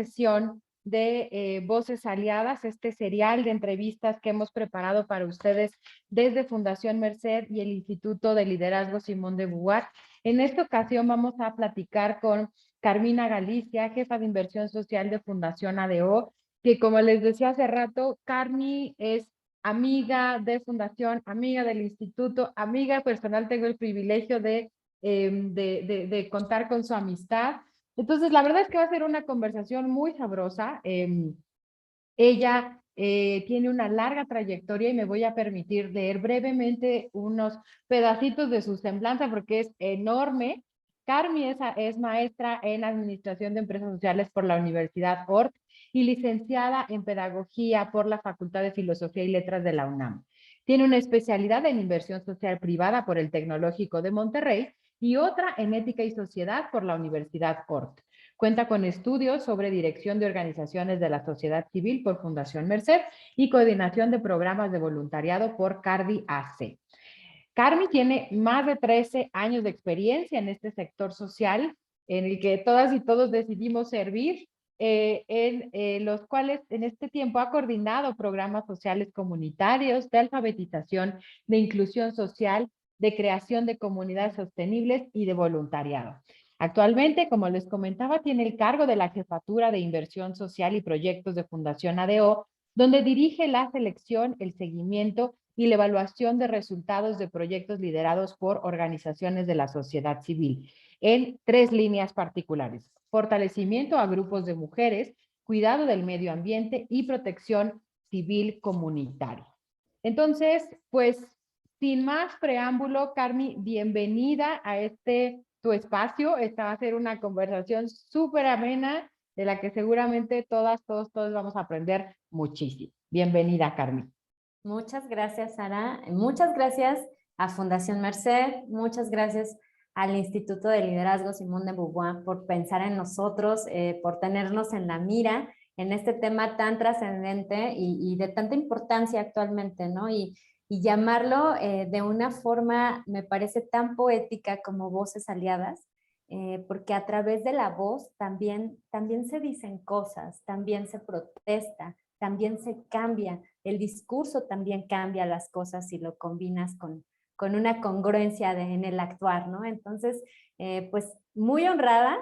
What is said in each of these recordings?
sesión de Voces Aliadas, este serial de entrevistas que hemos preparado para ustedes desde Fundación Merced y el Instituto de Liderazgo Simón de Beauvoir. En esta ocasión vamos a platicar con Carmina Galicia, jefa de inversión social de Fundación ADO, que como les decía hace rato, Carmi es amiga de Fundación, amiga del Instituto, amiga personal, tengo el privilegio de contar con su amistad. Entonces, la verdad es que va a ser una conversación muy sabrosa. Ella tiene una larga trayectoria y me voy a permitir leer brevemente unos pedacitos de su semblanza porque es enorme. Carmi es maestra en Administración de Empresas Sociales por la Universidad Ort y licenciada en Pedagogía por la Facultad de Filosofía y Letras de la UNAM. Tiene una especialidad en Inversión Social Privada por el Tecnológico de Monterrey y otra en Ética y Sociedad por la Universidad Ort. Cuenta con estudios sobre dirección de organizaciones de la sociedad civil por Fundación Merced y coordinación de programas de voluntariado por Cardi AC. Carmi tiene más de 13 años de experiencia en este sector social en el que todas y todos decidimos servir, los cuales en este tiempo ha coordinado programas sociales comunitarios de alfabetización, de inclusión social, de creación de comunidades sostenibles y de voluntariado. Actualmente, como les comentaba, tiene el cargo de la Jefatura de Inversión Social y Proyectos de Fundación ADO, donde dirige la selección, el seguimiento y la evaluación de resultados de proyectos liderados por organizaciones de la sociedad civil en 3 líneas particulares: fortalecimiento a grupos de mujeres, cuidado del medio ambiente y protección civil comunitaria. Entonces, pues, sin más preámbulo, Carmi, bienvenida a tu espacio. Esta va a ser una conversación súper amena de la que seguramente todos vamos a aprender muchísimo. Bienvenida, Carmi. Muchas gracias, Sara. Muchas gracias a Fundación Merced. Muchas gracias al Instituto de Liderazgo Simón de Beauvoir por pensar en nosotros, por tenernos en la mira en este tema tan trascendente y de tanta importancia actualmente, ¿no? Y llamarlo de una forma, me parece tan poética como Voces Aliadas, porque a través de la voz también se dicen cosas, también se protesta, también se cambia. El discurso también cambia las cosas si lo combinas con una congruencia en el actuar, ¿no? Entonces, pues muy honrada,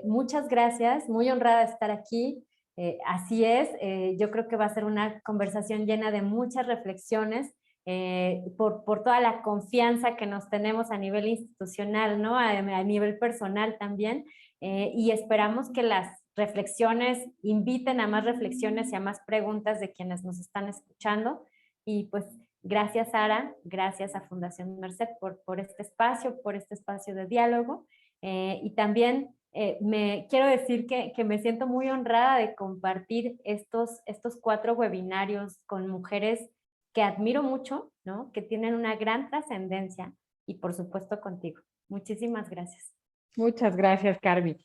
muchas gracias, muy honrada de estar aquí. Así es, yo creo que va a ser una conversación llena de muchas reflexiones por toda la confianza que nos tenemos a nivel institucional, ¿no? A nivel personal también, y esperamos que las reflexiones inviten a más reflexiones y a más preguntas de quienes nos están escuchando. Y pues gracias, Sara, gracias a Fundación Merced por este espacio de diálogo, y también me quiero decir que me siento muy honrada de compartir estos 4 webinarios con mujeres que admiro mucho, ¿no? Que tienen una gran trascendencia, y por supuesto contigo. Muchísimas gracias. Muchas gracias, Carmi.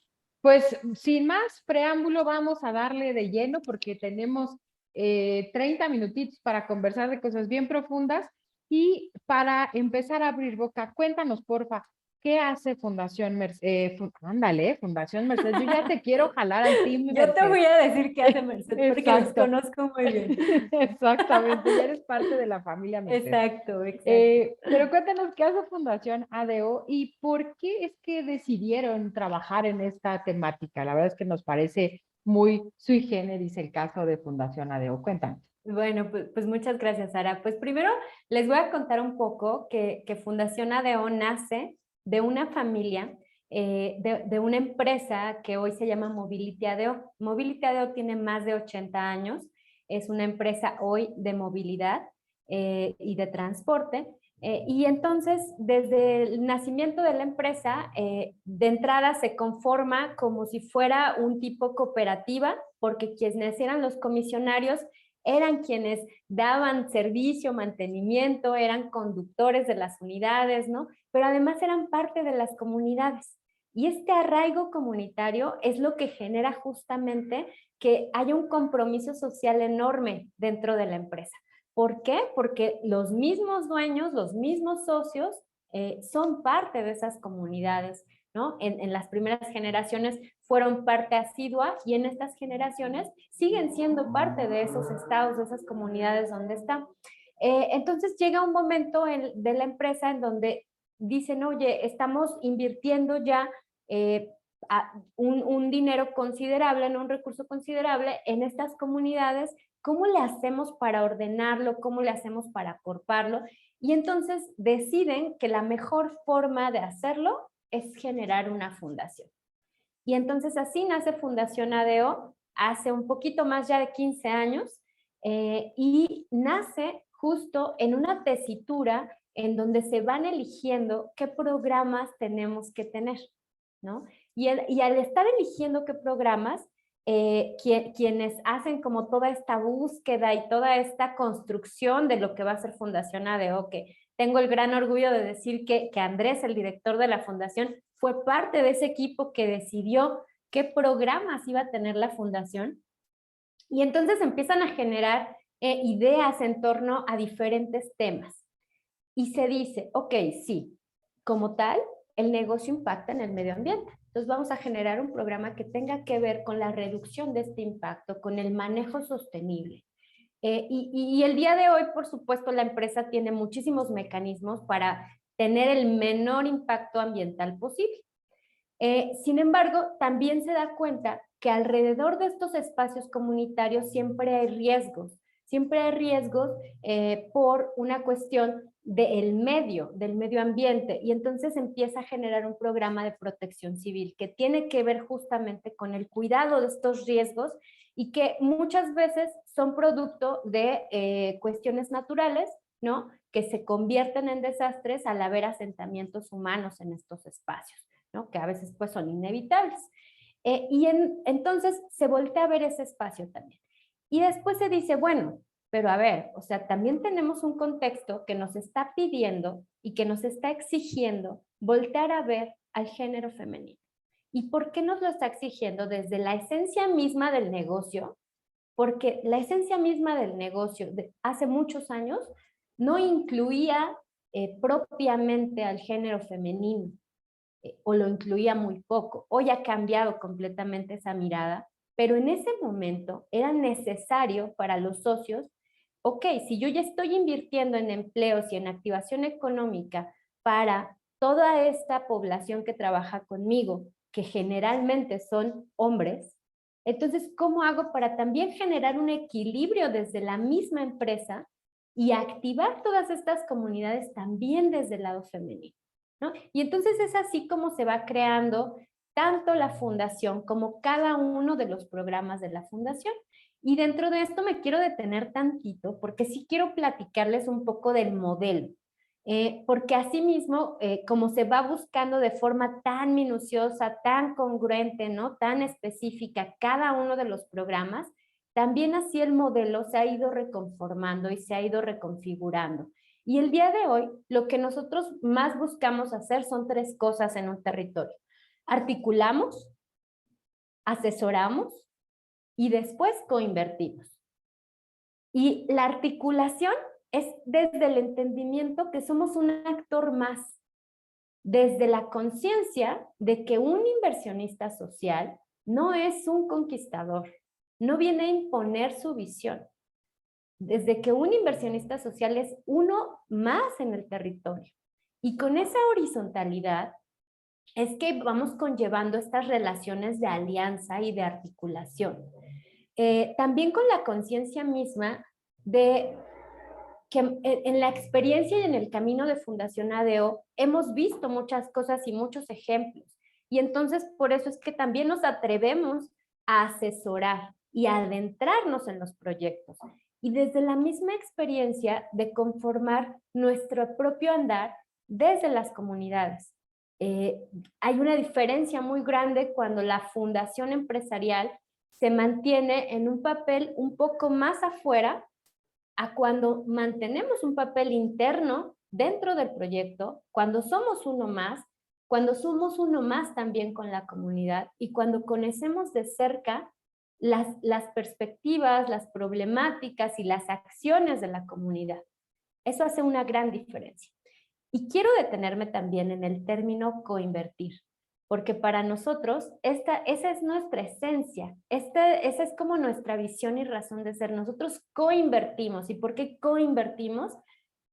Pues sin más preámbulo, vamos a darle de lleno porque tenemos 30 minutitos para conversar de cosas bien profundas. Y para empezar a abrir boca, cuéntanos, porfa, ¿qué hace Fundación Merced? Ándale, Fundación Merced, yo ya te quiero jalar al team Yo Merced. te voy a decir qué hace Merced porque los Exacto. conozco muy bien. Exactamente, ya eres parte de la familia Merced. Exacto, exacto. Pero cuéntanos qué hace Fundación ADO y por qué es que decidieron trabajar en esta temática. La verdad es que nos parece muy sui generis el caso de Fundación ADO. Cuéntanos. Bueno, pues muchas gracias, Sara. Pues primero les voy a contar un poco que Fundación ADO nace de una familia, de una empresa que hoy se llama Mobility ADO. Mobility ADO tiene más de 80 años, es una empresa hoy de movilidad y de transporte. Y entonces, desde el nacimiento de la empresa, de entrada se conforma como si fuera un tipo cooperativa, porque quienes eran los comisionarios eran quienes daban servicio, mantenimiento, eran conductores de las unidades, ¿no? Pero además eran parte de las comunidades. Y este arraigo comunitario es lo que genera justamente que haya un compromiso social enorme dentro de la empresa. ¿Por qué? Porque los mismos dueños, los mismos socios son parte de esas comunidades, ¿no? En las primeras generaciones fueron parte asidua y en estas generaciones siguen siendo parte de esos estados, de esas comunidades donde están. Entonces llega un momento de la empresa en donde dicen, oye, estamos invirtiendo ya un dinero considerable, ¿no? Un recurso considerable en estas comunidades. ¿Cómo le hacemos para ordenarlo? ¿Cómo le hacemos para acorparlo? Y entonces deciden que la mejor forma de hacerlo es generar una fundación. Y entonces así nace Fundación ADO hace un poquito más ya de 15 años y nace justo en una tesitura en donde se van eligiendo qué programas tenemos que tener, ¿no? Y al estar eligiendo qué programas, quienes hacen como toda esta búsqueda y toda esta construcción de lo que va a ser Fundación ADO, que tengo el gran orgullo de decir que Andrés, el director de la fundación, fue parte de ese equipo que decidió qué programas iba a tener la fundación. Y entonces empiezan a generar ideas en torno a diferentes temas. Y se dice, ok, sí, como tal, el negocio impacta en el medio ambiente. Entonces vamos a generar un programa que tenga que ver con la reducción de este impacto, con el manejo sostenible. Y el día de hoy, por supuesto, la empresa tiene muchísimos mecanismos para tener el menor impacto ambiental posible. Sin embargo, también se da cuenta que alrededor de estos espacios comunitarios siempre hay riesgos por una cuestión del medio ambiente, y entonces empieza a generar un programa de protección civil que tiene que ver justamente con el cuidado de estos riesgos y que muchas veces son producto de cuestiones naturales, ¿no? Que se convierten en desastres al haber asentamientos humanos en estos espacios, ¿no? Que a veces pues son inevitables. Entonces se voltea a ver ese espacio también. Y después se dice, bueno, pero a ver, o sea, también tenemos un contexto que nos está pidiendo y que nos está exigiendo voltear a ver al género femenino. ¿Y por qué nos lo está exigiendo? Desde la esencia misma del negocio, porque la esencia misma del negocio de hace muchos años no incluía propiamente al género femenino, o lo incluía muy poco. Hoy ha cambiado completamente esa mirada, pero en ese momento era necesario para los socios, ok, si yo ya estoy invirtiendo en empleos y en activación económica para toda esta población que trabaja conmigo, que generalmente son hombres, entonces, ¿cómo hago para también generar un equilibrio desde la misma empresa y activar todas estas comunidades también desde el lado femenino, ¿no? Y entonces es así como se va creando tanto la fundación como cada uno de los programas de la fundación. Y dentro de esto me quiero detener tantito porque sí quiero platicarles un poco del modelo. Porque asimismo, como se va buscando de forma tan minuciosa, tan congruente, ¿no? Tan específica cada uno de los programas, también así el modelo se ha ido reconformando y se ha ido reconfigurando. Y el día de hoy, lo que nosotros más buscamos hacer son 3 cosas en un territorio. Articulamos, asesoramos y después coinvertimos. Y la articulación es desde el entendimiento que somos un actor más, desde la conciencia de que un inversionista social no es un conquistador, no viene a imponer su visión. Desde que un inversionista social es uno más en el territorio. Y con esa horizontalidad es que vamos conllevando estas relaciones de alianza y de articulación. También con la conciencia misma de que en la experiencia y en el camino de Fundación ADO hemos visto muchas cosas y muchos ejemplos. Y entonces por eso es que también nos atrevemos a asesorar y a adentrarnos en los proyectos. Y desde la misma experiencia de conformar nuestro propio andar desde las comunidades. Hay una diferencia muy grande cuando la fundación empresarial se mantiene en un papel un poco más afuera a cuando mantenemos un papel interno dentro del proyecto, cuando somos uno más también con la comunidad y cuando conocemos de cerca las perspectivas, las problemáticas y las acciones de la comunidad. Eso hace una gran diferencia. Y quiero detenerme también en el término coinvertir, porque para nosotros esa es nuestra esencia, esa es como nuestra visión y razón de ser. Nosotros coinvertimos. ¿Y por qué coinvertimos?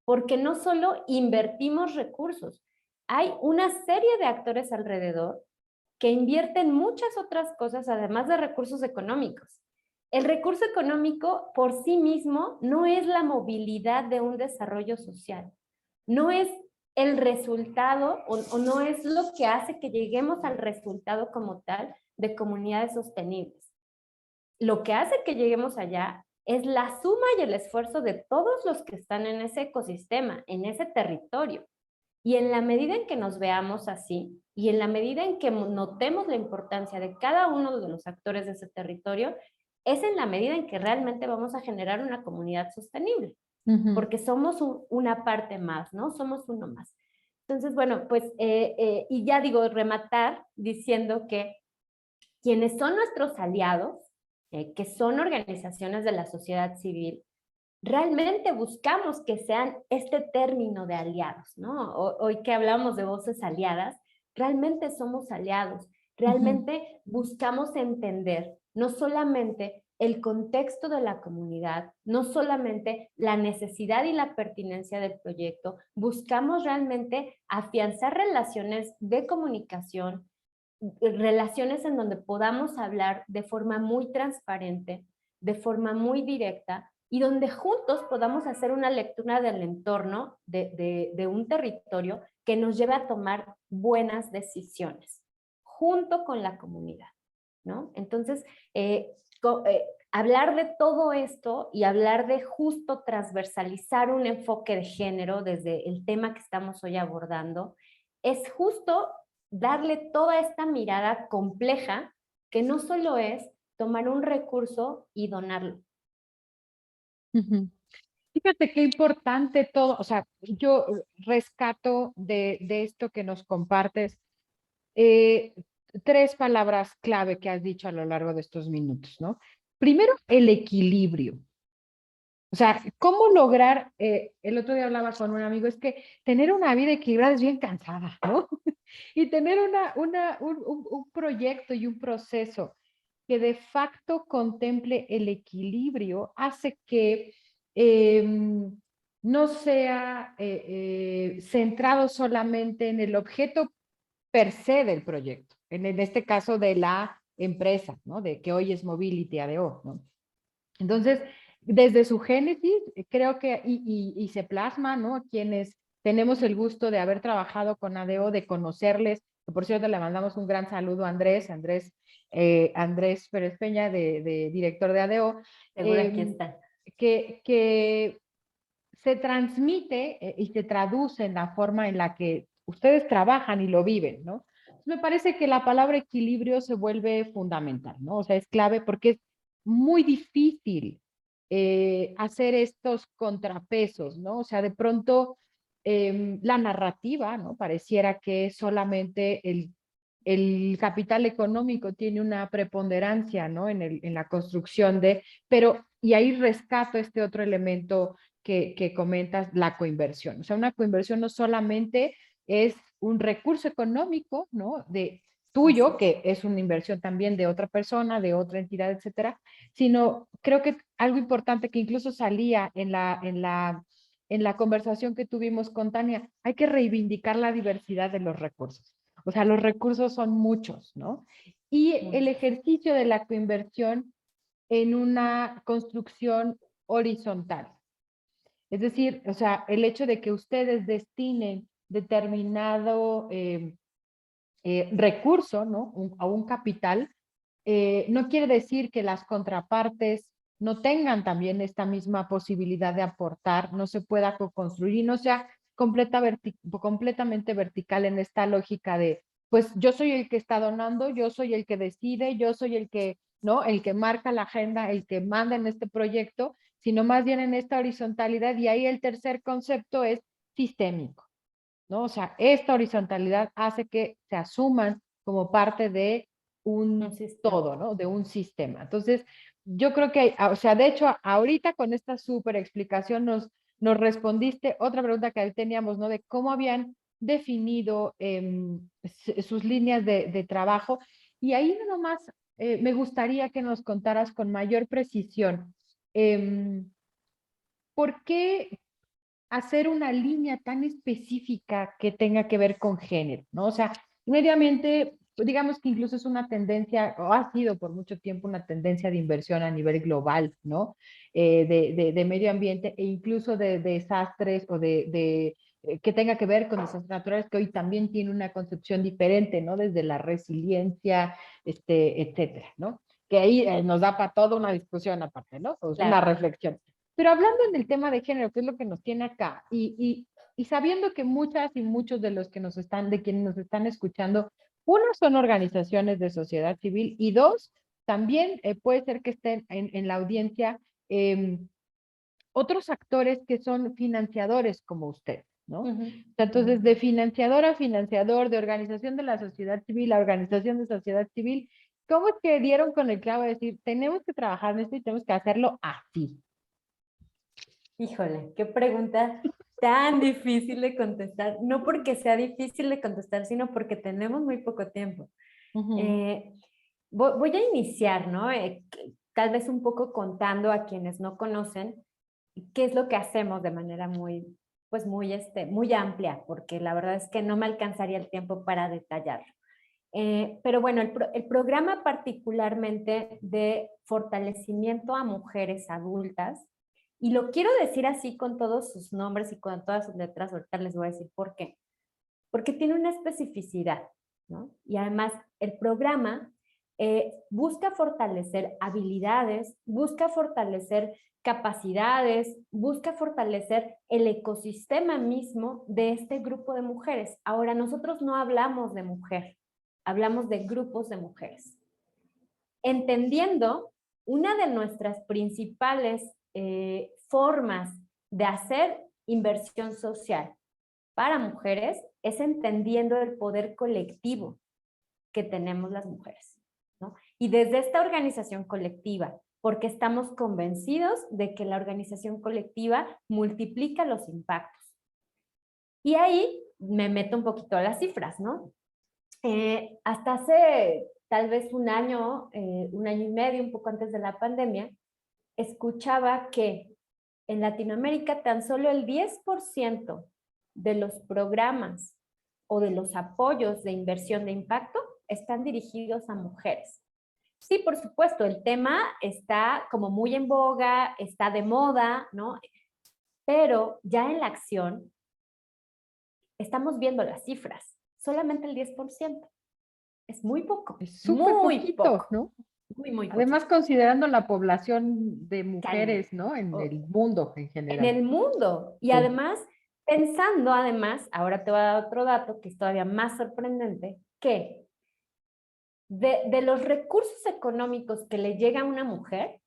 Porque no solo invertimos recursos, hay una serie de actores alrededor que invierten muchas otras cosas además de recursos económicos. El recurso económico por sí mismo no es la movilidad de un desarrollo social, no es el resultado o no es lo que hace que lleguemos al resultado como tal de comunidades sostenibles. Lo que hace que lleguemos allá es la suma y el esfuerzo de todos los que están en ese ecosistema, en ese territorio. Y en la medida en que nos veamos así y en la medida en que notemos la importancia de cada uno de los actores de ese territorio, es en la medida en que realmente vamos a generar una comunidad sostenible, porque somos una parte más, ¿no? Somos uno más. Entonces, bueno, pues, y ya digo, rematar diciendo que quienes son nuestros aliados, que son organizaciones de la sociedad civil, realmente buscamos que sean este término de aliados, ¿no? Hoy que hablamos de voces aliadas, realmente somos aliados, realmente buscamos entender no solamente el contexto de la comunidad, no solamente la necesidad y la pertinencia del proyecto, buscamos realmente afianzar relaciones de comunicación, relaciones en donde podamos hablar de forma muy transparente, de forma muy directa y donde juntos podamos hacer una lectura del entorno de un territorio que nos lleve a tomar buenas decisiones junto con la comunidad, ¿no? Entonces, hablar de todo esto y hablar de justo transversalizar un enfoque de género desde el tema que estamos hoy abordando es justo darle toda esta mirada compleja que no solo es tomar un recurso y donarlo. Fíjate qué importante todo, o sea, yo rescato de esto que nos compartes eh, tres palabras clave que has dicho a lo largo de estos minutos, ¿no? Primero, el equilibrio. O sea, ¿cómo lograr? El otro día hablaba con un amigo, es que tener una vida equilibrada es bien cansada, ¿no? Y tener un proyecto y un proceso que de facto contemple el equilibrio hace que no sea centrado solamente en el objeto per se del proyecto, en este caso de la empresa, ¿no? De que hoy es Mobility ADO, ¿no? Entonces, desde su génesis, creo que, y se plasma, ¿no? Quienes tenemos el gusto de haber trabajado con ADO, de conocerles, que por cierto le mandamos un gran saludo a Andrés Pérez Peña, de director de ADO, Seguro aquí está. que se transmite y se traduce en la forma en la que ustedes trabajan y lo viven, ¿no? Me parece que la palabra equilibrio se vuelve fundamental, ¿no? O sea, es clave porque es muy difícil hacer estos contrapesos, ¿no? O sea, de pronto la narrativa, ¿no? Pareciera que solamente el capital económico tiene una preponderancia, ¿no? En la construcción de, pero, y ahí rescato este otro elemento que comentas, la coinversión. O sea, una coinversión no solamente es un recurso económico, ¿no? De tuyo, que es una inversión también de otra persona, de otra entidad, etcétera, sino creo que algo importante que incluso salía en la conversación que tuvimos con Tania, hay que reivindicar la diversidad de los recursos. O sea, los recursos son muchos, ¿no? Y el ejercicio de la coinversión en una construcción horizontal. Es decir, o sea, el hecho de que ustedes destinen determinado recurso, ¿no? A un capital, no quiere decir que las contrapartes no tengan también esta misma posibilidad de aportar, no se pueda co-construir y no sea completamente vertical en esta lógica de, pues yo soy el que está donando, yo soy el que decide, yo soy el que, ¿no? El que marca la agenda, el que manda en este proyecto, sino más bien en esta horizontalidad. Y ahí el tercer concepto es sistémico, ¿no? O sea, esta horizontalidad hace que se asuman como parte de un todo, ¿no? De un sistema. Entonces, yo creo que, o sea, de hecho, ahorita con esta súper explicación nos respondiste otra pregunta que ahí teníamos, ¿no? De cómo habían definido sus líneas de trabajo. Y ahí nomás me gustaría que nos contaras con mayor precisión por qué hacer una línea tan específica que tenga que ver con género, ¿no? O sea, mediamente, digamos que incluso es una tendencia, o ha sido por mucho tiempo una tendencia de inversión a nivel global, ¿no? De medio ambiente e incluso de desastres o que tenga que ver con desastres naturales, que hoy también tiene una concepción diferente, ¿no? Desde la resiliencia, etcétera, ¿no? Que ahí nos da para toda una discusión aparte, ¿no? O sea, una Claro. reflexión. Pero hablando en el tema de género, que es lo que nos tiene acá, y sabiendo que muchas y muchos de los que nos están, de quienes nos están escuchando, uno son organizaciones de sociedad civil y dos, también puede ser que estén en la audiencia otros actores que son financiadores como usted, ¿no? Entonces, de financiador a financiador, de organización de la sociedad civil a organización de sociedad civil, ¿cómo es que dieron con el clavo de decir, tenemos que trabajar en esto y tenemos que hacerlo así? Híjole, qué pregunta tan difícil de contestar. No porque sea difícil de contestar, sino porque tenemos muy poco tiempo. Eh, voy a iniciar, ¿no? Tal vez un poco contando a quienes no conocen qué es lo que hacemos de manera muy, pues muy amplia, porque la verdad es que no me alcanzaría el tiempo para detallarlo. Pero bueno, el programa particularmente de fortalecimiento a mujeres adultas, y lo quiero decir así con todos sus nombres y con todas sus letras, ahorita les voy a decir por qué. Porque tiene una especificidad, ¿no? Y además el programa busca fortalecer habilidades, busca fortalecer capacidades, busca fortalecer el ecosistema mismo de este grupo de mujeres. Ahora, nosotros no hablamos de mujer, hablamos de grupos de mujeres. Entendiendo una de nuestras principales formas de hacer inversión social para mujeres es entendiendo el poder colectivo que tenemos las mujeres, ¿no? Y desde esta organización colectiva, porque estamos convencidos de que la organización colectiva multiplica los impactos. Y ahí me meto un poquito a las cifras, ¿no? Hasta hace tal vez un año y medio, un poco antes de la pandemia, escuchaba que en Latinoamérica tan solo el 10% de los programas o de los apoyos de inversión de impacto están dirigidos a mujeres. Sí, por supuesto, el tema está como muy en boga, está de moda, ¿no? Pero ya en la acción estamos viendo las cifras, solamente el 10%. Es muy poco, Es súper muy poquito, poco, ¿no? muy Además, poquito. considerando la población de Cañón. mujeres, ¿no? En Oh, el mundo en en general. el mundo. Y Sí. además, pensando además, ahora te voy a dar otro dato que es todavía más sorprendente, que de los recursos económicos que le llega a una mujer,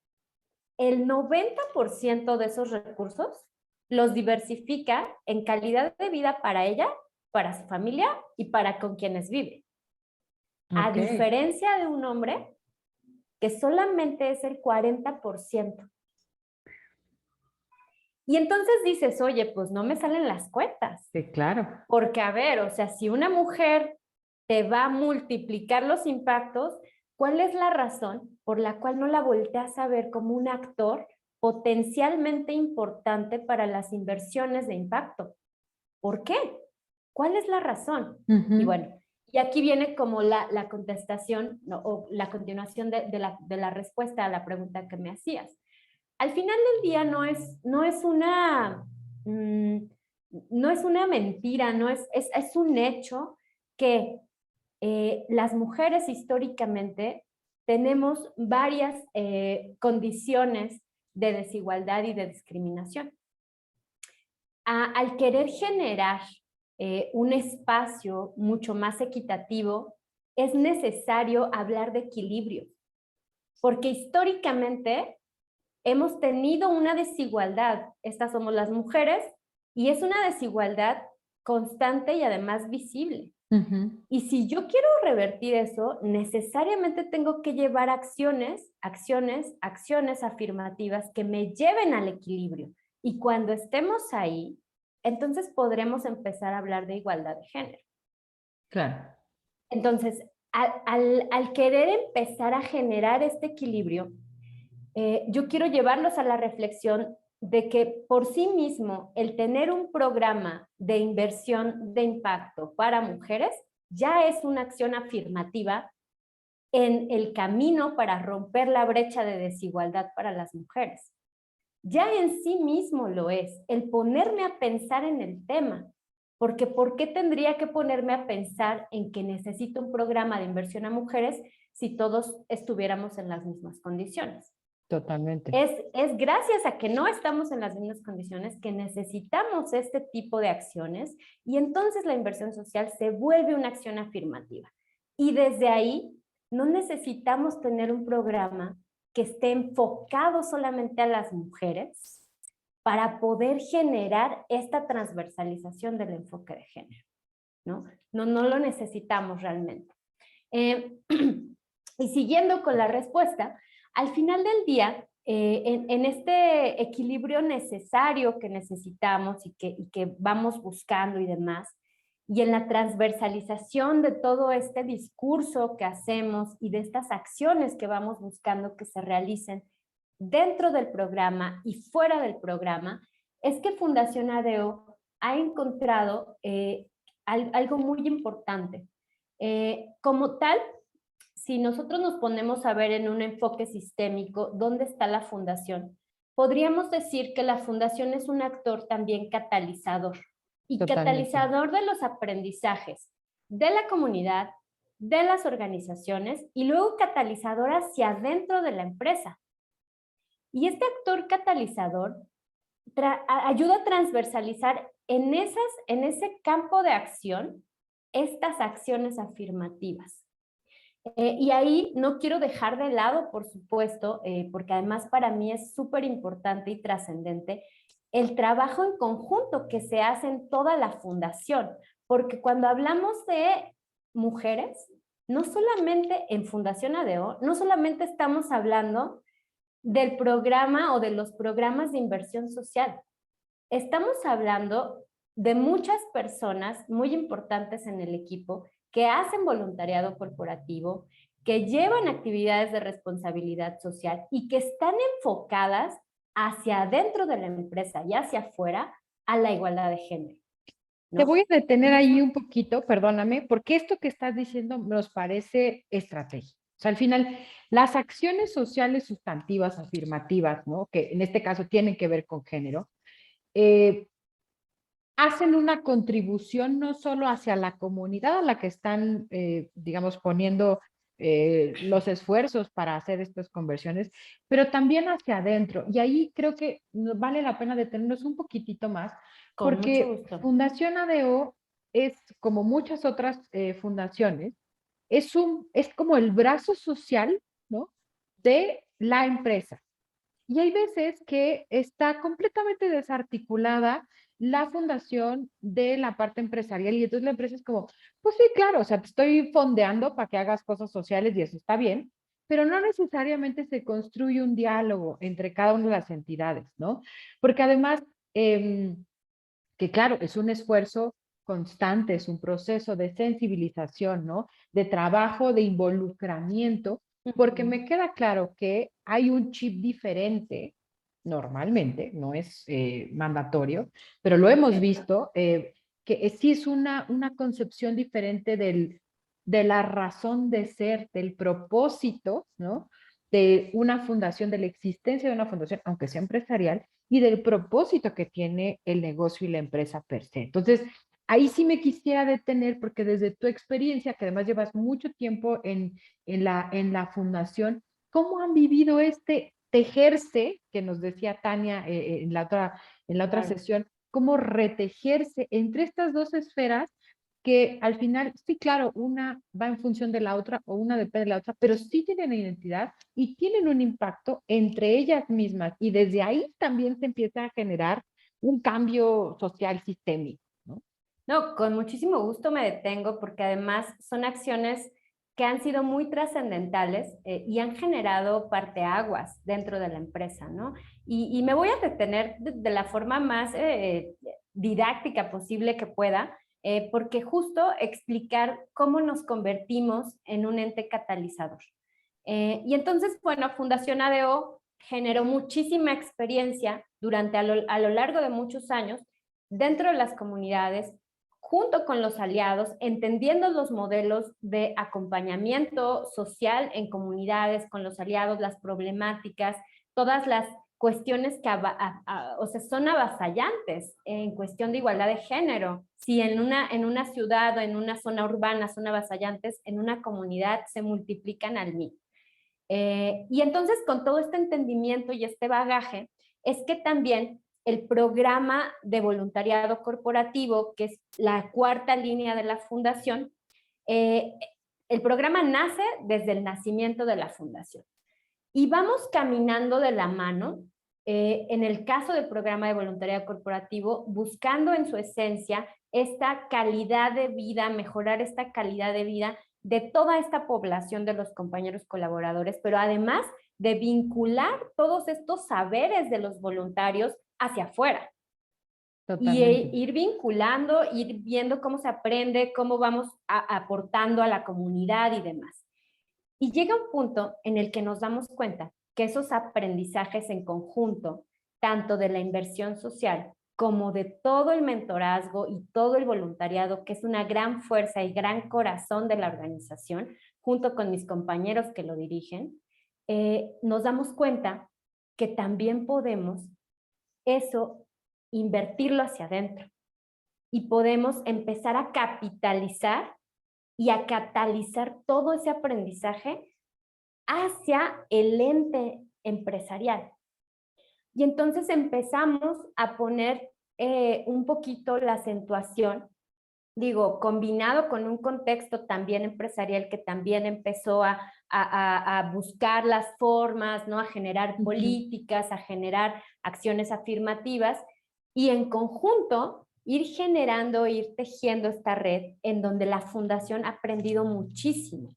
el 90% de esos recursos los diversifica en calidad de vida para ella, para su familia y para con quienes vive. A Ok. diferencia de un hombre que solamente es el 40%. Y entonces dices, oye, pues no me salen las cuentas. Sí, claro. Porque, a ver, o sea, si una mujer te va a multiplicar los impactos, ¿cuál es la razón por la cual no la volteas a ver como un actor potencialmente importante para las inversiones de impacto? ¿Por qué? ¿Cuál es la razón? Y bueno, y aquí viene como la contestación, ¿no? O la continuación de la respuesta a la pregunta que me hacías. Al final del día no es una mentira, es un hecho que las mujeres históricamente tenemos varias condiciones de desigualdad y de discriminación. Al querer generar un espacio mucho más equitativo, es necesario hablar de equilibrio, porque históricamente hemos tenido una desigualdad. Estas somos las mujeres y es una desigualdad constante y además visible. Y si yo quiero revertir eso, necesariamente tengo que llevar acciones afirmativas que me lleven al equilibrio. Y cuando estemos ahí, entonces podremos empezar a hablar de igualdad de género. Claro. Entonces, al querer empezar a generar este equilibrio, yo quiero llevarlos a la reflexión de que por sí mismo el tener un programa de inversión de impacto para mujeres ya es una acción afirmativa en el camino para romper la brecha de desigualdad para las mujeres. Ya en sí mismo lo es, el ponerme a pensar en el tema, porque ¿por qué tendría que ponerme a pensar en que necesito un programa de inversión a mujeres si todos estuviéramos en las mismas condiciones? Totalmente. Es gracias a que no estamos en las mismas condiciones que necesitamos este tipo de acciones y entonces la inversión social se vuelve una acción afirmativa. Y desde ahí no necesitamos tener un programa que esté enfocado solamente a las mujeres para poder generar esta transversalización del enfoque de género, ¿no? No lo necesitamos realmente. Y siguiendo con la respuesta, al final del día, en este equilibrio necesario que necesitamos y que vamos buscando y demás, y en la transversalización de todo este discurso que hacemos y de estas acciones que vamos buscando que se realicen dentro del programa y fuera del programa, es que Fundación ADO ha encontrado algo muy importante. Como tal, si nosotros nos ponemos a ver en un enfoque sistémico dónde está la fundación, podríamos decir que la fundación es un actor también catalizador y Totalmente. catalizador de los aprendizajes de la comunidad, de las organizaciones y luego catalizador hacia adentro de la empresa. Y este actor catalizador ayuda a transversalizar en ese campo de acción estas acciones afirmativas. Y ahí no quiero dejar de lado, por supuesto, porque además para mí es súper importante y trascendente el trabajo en conjunto que se hace en toda la fundación, porque cuando hablamos de mujeres, no solamente en Fundación ADO, no solamente estamos hablando del programa o de los programas de inversión social, estamos hablando de muchas personas muy importantes en el equipo que hacen voluntariado corporativo, que llevan actividades de responsabilidad social y que están enfocadas hacia adentro de la empresa y hacia afuera a la igualdad de género, ¿no? Te voy a detener ahí un poquito, perdóname, porque esto que estás diciendo nos parece estratégico. O sea, al final, las acciones sociales sustantivas, afirmativas, ¿no? Que en este caso tienen que ver con género, hacen una contribución no solo hacia la comunidad a la que están, digamos, poniendo los esfuerzos para hacer estas conversiones, pero también hacia adentro. Y ahí creo que vale la pena detenernos un poquitito más, Con mucho porque gusto. Fundación ADO es, como muchas otras fundaciones, es como el brazo social, ¿no? De la empresa. Y hay veces que está completamente desarticulada la fundación de la parte empresarial y entonces la empresa es como, pues sí, claro, o sea, te estoy fondeando para que hagas cosas sociales y eso está bien, pero no necesariamente se construye un diálogo entre cada una de las entidades, ¿no? Porque además, que claro, es un esfuerzo constante, es un proceso de sensibilización, ¿no? De trabajo, de involucramiento, porque me queda claro que hay un chip diferente, normalmente, no es mandatorio, pero lo hemos visto, que sí es una concepción diferente de la razón de ser, del propósito, ¿no? De una fundación, de la existencia de una fundación, aunque sea empresarial, y del propósito que tiene el negocio y la empresa per se. Entonces, ahí sí me quisiera detener porque desde tu experiencia, que además llevas mucho tiempo en la fundación, ¿cómo han vivido este tejerse, que nos decía Tania en la otra sesión, cómo retejerse entre estas dos esferas que al final, sí, claro, una va en función de la otra o una depende de la otra, pero sí tienen identidad y tienen un impacto entre ellas mismas y desde ahí también se empieza a generar un cambio social sistémico, ¿no? No, con muchísimo gusto me detengo porque además son acciones que han sido muy trascendentales y han generado parteaguas dentro de la empresa, ¿no? Y me voy a detener de la forma más didáctica posible que pueda, porque justo explicar cómo nos convertimos en un ente catalizador. Y entonces, bueno, Fundación ADO generó muchísima experiencia durante a lo largo de muchos años dentro de las comunidades, junto con los aliados, entendiendo los modelos de acompañamiento social en comunidades con los aliados, las problemáticas, todas las cuestiones que o sea, son avasallantes en cuestión de igualdad de género. Si en una ciudad o en una zona urbana son avasallantes, en una comunidad se multiplican al mil. Y entonces, con todo este entendimiento y este bagaje, es que también el programa de voluntariado corporativo, que es la cuarta línea de la fundación, el programa nace desde el nacimiento de la fundación. Y vamos caminando de la mano, en el caso del programa de voluntariado corporativo, buscando en su esencia esta calidad de vida, mejorar esta calidad de vida de toda esta población de los compañeros colaboradores, pero además de vincular todos estos saberes de los voluntarios hacia afuera. Totalmente. Y ir vinculando, ir viendo cómo se aprende, cómo vamos aportando a la comunidad y demás. Y llega un punto en el que nos damos cuenta que esos aprendizajes en conjunto, tanto de la inversión social como de todo el mentorazgo y todo el voluntariado, que es una gran fuerza y gran corazón de la organización, junto con mis compañeros que lo dirigen, nos damos cuenta que también podemos eso invertirlo hacia adentro y podemos empezar a capitalizar y a catalizar todo ese aprendizaje hacia el ente empresarial. Y entonces empezamos a poner un poquito la acentuación, digo, combinado con un contexto también empresarial que también empezó a buscar las formas, ¿no? A generar políticas, a generar acciones afirmativas y en conjunto ir generando, ir tejiendo esta red en donde la fundación ha aprendido muchísimo,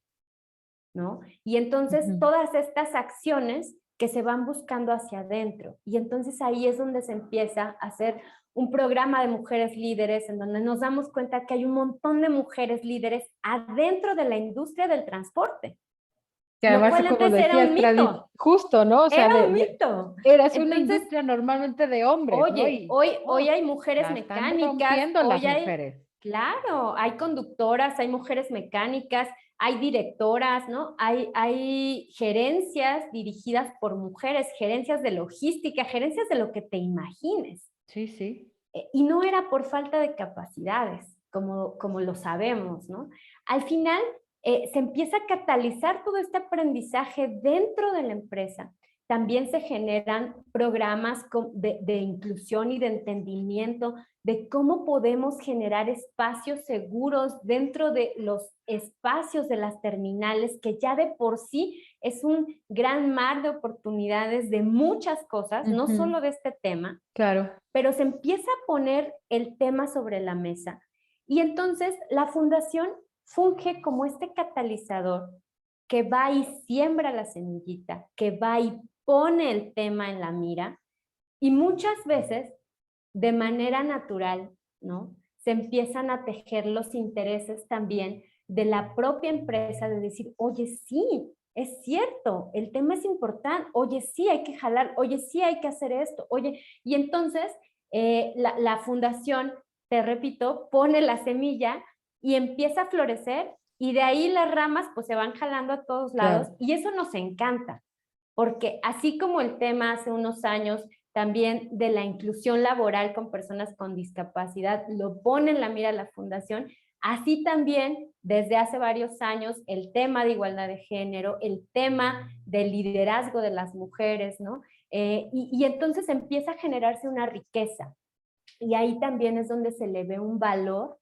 ¿no? Y entonces todas estas acciones que se van buscando hacia adentro. Y entonces ahí es donde se empieza a hacer un programa de mujeres líderes en donde nos damos cuenta que hay un montón de mujeres líderes adentro de la industria del transporte. Que Lo además, cual como antes era decías, un mito. justo, ¿no? O sea, Era un mito. eras una Entonces, industria normalmente de hombres, ¿no? oye, Y hoy hay mujeres la están mecánicas, rompiendo las hoy hay, mujeres. claro, hay conductoras, hay mujeres mecánicas, hay directoras, ¿no? Hay gerencias dirigidas por mujeres, gerencias de logística, gerencias de lo que te imagines. Sí, sí. Y no era por falta de capacidades, como lo sabemos, ¿no? Al final, se empieza a catalizar todo este aprendizaje dentro de la empresa. También se generan programas de inclusión y de entendimiento de cómo podemos generar espacios seguros dentro de los espacios de las terminales, que ya de por sí es un gran mar de oportunidades de muchas cosas, no solo de este tema. Claro. Pero se empieza a poner el tema sobre la mesa. Y entonces la fundación funge como este catalizador que va y siembra la semillita, que va y pone el tema en la mira y muchas veces de manera natural, ¿no? Se empiezan a tejer los intereses también de la propia empresa de decir, oye, sí, es cierto, el tema es importante, oye, sí, hay que jalar, oye, sí, hay que hacer esto, oye, y entonces la fundación, te repito, pone la semilla y empieza a florecer y de ahí las ramas pues se van jalando a todos lados y eso nos encanta, porque así como el tema hace unos años también de la inclusión laboral con personas con discapacidad lo pone en la mira la fundación, así también desde hace varios años el tema de igualdad de género, el tema del liderazgo de las mujeres, ¿no? Y entonces empieza a generarse una riqueza y ahí también es donde se le ve un valor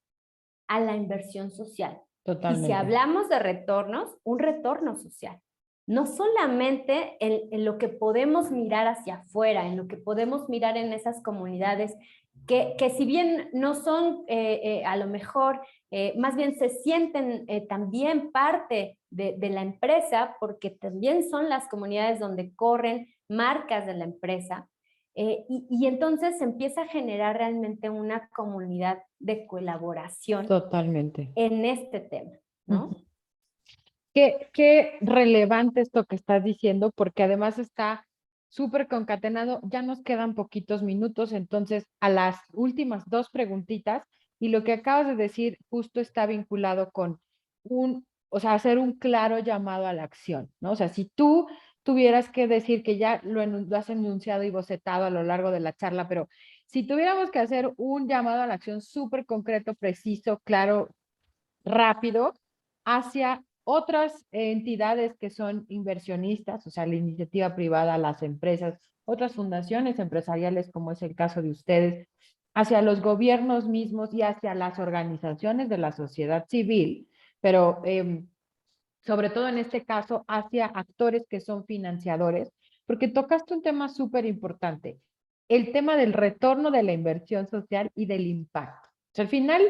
a la inversión social. Totalmente. Y si hablamos de retornos, un retorno social. No solamente en lo que podemos mirar hacia afuera, en lo que podemos mirar en esas comunidades, que si bien no son a lo mejor, más bien se sienten también parte de la empresa, porque también son las comunidades donde corren marcas de la empresa, Y entonces se empieza a generar realmente una comunidad de colaboración Totalmente. en este tema, Ujú. ¿no? Qué relevante esto que estás diciendo, porque además está súper concatenado. Ya nos quedan poquitos minutos, entonces a las últimas dos preguntitas, y lo que acabas de decir justo está vinculado con o sea, hacer un claro llamado a la acción, ¿no? O sea, si tú tuvieras que decir que ya lo has enunciado y bocetado a lo largo de la charla, pero si tuviéramos que hacer un llamado a la acción súper concreto, preciso, claro, rápido hacia otras entidades que son inversionistas, o sea, la iniciativa privada, las empresas, otras fundaciones empresariales, como es el caso de ustedes, hacia los gobiernos mismos y hacia las organizaciones de la sociedad civil, pero sobre todo en este caso hacia actores que son financiadores, porque tocaste un tema súper importante, el tema del retorno de la inversión social y del impacto. O sea, al final,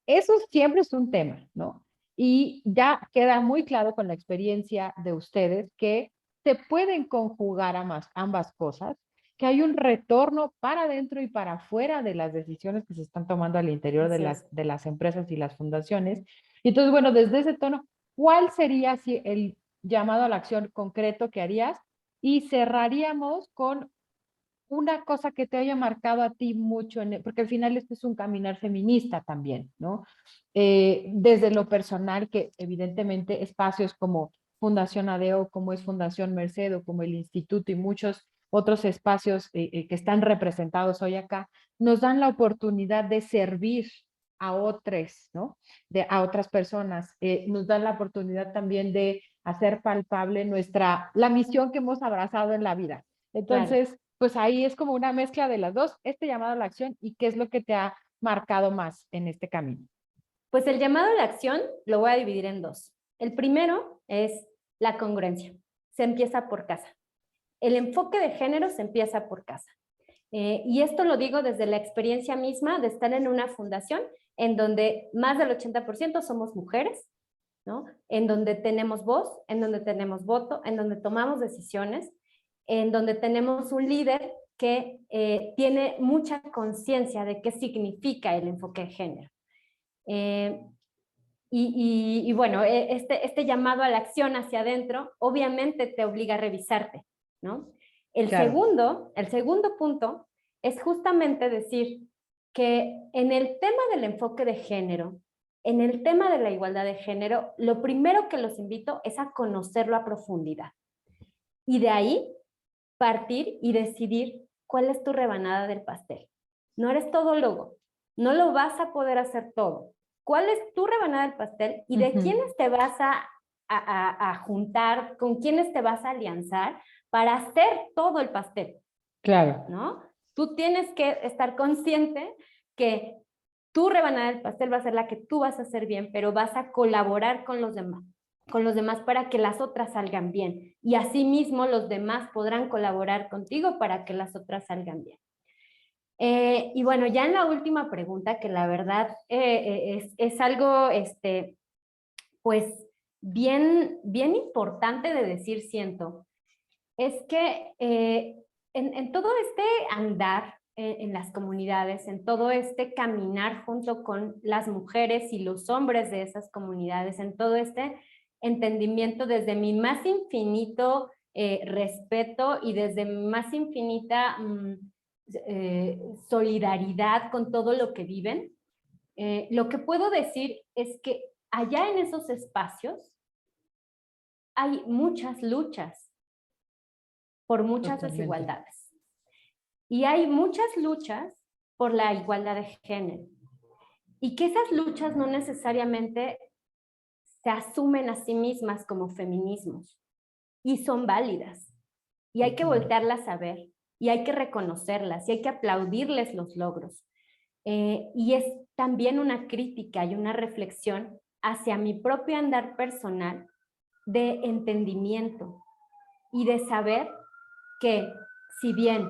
eso siempre es un tema, ¿no? Y ya queda muy claro con la experiencia de ustedes que se pueden conjugar ambas cosas, que hay un retorno para adentro y para afuera de las decisiones que se están tomando al interior Así es. de las empresas y las fundaciones. Y entonces, bueno, desde ese tono, ¿cuál sería si el llamado a la acción concreto que harías? Y cerraríamos con una cosa que te haya marcado a ti mucho, porque al final esto es un caminar feminista también, ¿no? Desde lo personal, que evidentemente espacios como Fundación ADEO, como es Fundación Merced o como el Instituto y muchos otros espacios que están representados hoy acá, nos dan la oportunidad de servir a otros, ¿no? A otras personas. Nos dan la oportunidad también de hacer palpable la misión que hemos abrazado en la vida. Claro. Entonces, pues ahí es como una mezcla de las dos, este llamado a la acción y qué es lo que te ha marcado más en este camino. Pues el llamado a la acción lo voy a dividir en dos. El primero es la congruencia. Se empieza por casa. El enfoque de género se empieza por casa. Y esto lo digo desde la experiencia misma de estar en una fundación en donde más del 80% somos mujeres, ¿no? En donde tenemos voz, en donde tenemos voto, en donde tomamos decisiones, en donde tenemos un líder que tiene mucha conciencia de qué significa el enfoque de género. Eh, y bueno, este llamado a la acción hacia adentro obviamente te obliga a revisarte, ¿no? Claro. El segundo punto es justamente decir que en el tema del enfoque de género, en el tema de la igualdad de género, lo primero que los invito es a conocerlo a profundidad. Y de ahí partir y decidir cuál es tu rebanada del pastel. No eres todólogo, no lo vas a poder hacer todo. ¿Cuál es tu rebanada del pastel y de quiénes te vas a juntar, con quiénes te vas a alianzar para hacer todo el pastel? Claro. ¿No? Tú tienes que estar consciente que tu rebanada del pastel va a ser la que tú vas a hacer bien, pero vas a colaborar con los demás para que las otras salgan bien. Y asimismo los demás podrán colaborar contigo para que las otras salgan bien. Y bueno, ya en la última pregunta, que la verdad es algo, pues, bien importante de decir, siento, es que en todo este andar en las comunidades, en todo este caminar junto con las mujeres y los hombres de esas comunidades, en todo este entendimiento desde mi más infinito respeto y desde mi más infinita solidaridad con todo lo que viven, lo que puedo decir es que allá en esos espacios hay muchas luchas por muchas Totalmente. desigualdades. Y hay muchas luchas por la igualdad de género. Y que esas luchas no necesariamente se asumen a sí mismas como feminismos. Y son válidas. Y hay que voltearlas a ver. Y hay que reconocerlas. Y hay que aplaudirles los logros. Y es también una crítica y una reflexión hacia mi propio andar personal de entendimiento y de saber que si bien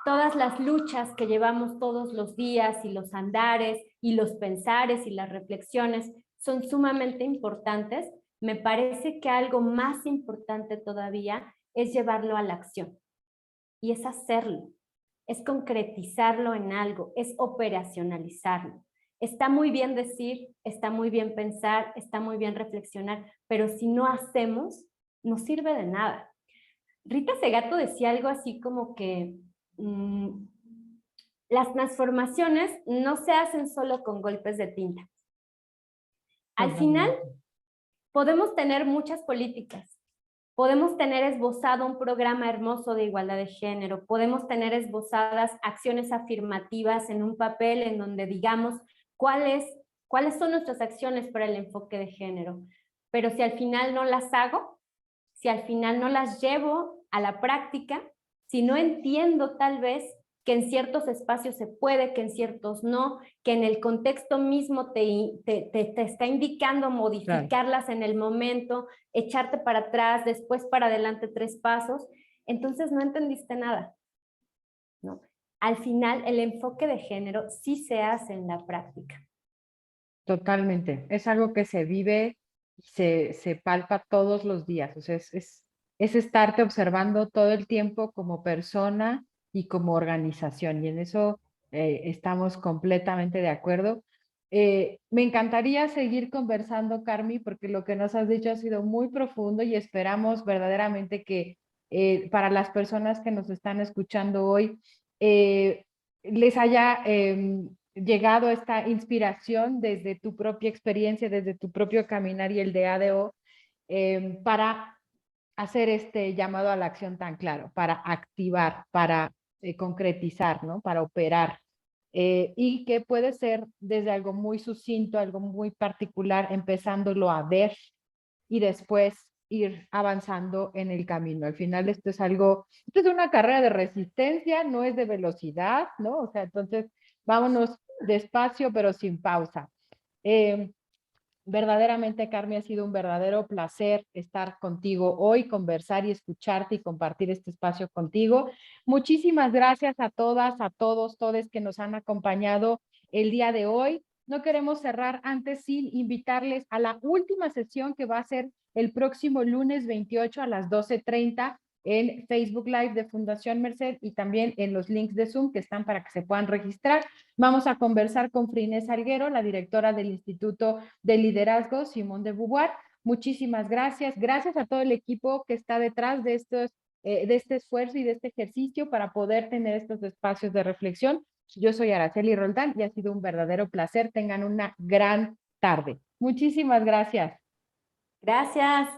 todas las luchas que llevamos todos los días y los andares y los pensares y las reflexiones son sumamente importantes, me parece que algo más importante todavía es llevarlo a la acción. y es hacerlo, es concretizarlo en algo, es operacionalizarlo. Está muy bien decir, está muy bien pensar, está muy bien reflexionar, pero si no hacemos, no sirve de nada. Rita Segato decía algo así como que las transformaciones no se hacen solo con golpes de tinta. Al final, podemos tener muchas políticas, podemos tener esbozado un programa hermoso de igualdad de género, podemos tener esbozadas acciones afirmativas en un papel en donde digamos cuáles son nuestras acciones para el enfoque de género, pero si al final no las hago, si al final no las llevo a la práctica, si no entiendo tal vez que en ciertos espacios se puede, que en ciertos no, que en el contexto mismo te está indicando modificarlas en el momento, echarte para atrás, después para adelante 3 pasos, entonces no entendiste nada, ¿no? Al final, el enfoque de género sí se hace en la práctica. Totalmente. Es algo que se vive, se palpa todos los días. O sea, es estarte observando todo el tiempo como persona y como organización. Y en eso estamos completamente de acuerdo. Me encantaría seguir conversando, Carmi, porque lo que nos has dicho ha sido muy profundo y esperamos verdaderamente que para las personas que nos están escuchando hoy les haya llegado esta inspiración desde tu propia experiencia, desde tu propio caminar y el de ADO, para hacer este llamado a la acción tan claro, para activar, para concretizar, ¿no? Para operar. Y que puede ser desde algo muy sucinto, algo muy particular, empezándolo a ver y después ir avanzando en el camino. Al final esto es una carrera de resistencia, no es de velocidad, ¿no? O sea, entonces vámonos despacio pero sin pausa. Verdaderamente, Carmen, ha sido un verdadero placer estar contigo hoy, conversar y escucharte y compartir este espacio contigo. Muchísimas gracias a todas, a todos, todes que nos han acompañado el día de hoy. No queremos cerrar antes sin invitarles a la última sesión que va a ser el próximo lunes 28 a las 12:30 en Facebook Live de Fundación Merced y también en los links de Zoom que están para que se puedan registrar. Vamos a conversar con Frines Salguero, la directora del Instituto de Liderazgo Simón de Beauvoir. Muchísimas gracias. Gracias a todo el equipo que está detrás de este esfuerzo y de este ejercicio para poder tener estos espacios de reflexión. Yo soy Araceli Roldán y ha sido un verdadero placer. Tengan una gran tarde. Muchísimas gracias. Gracias.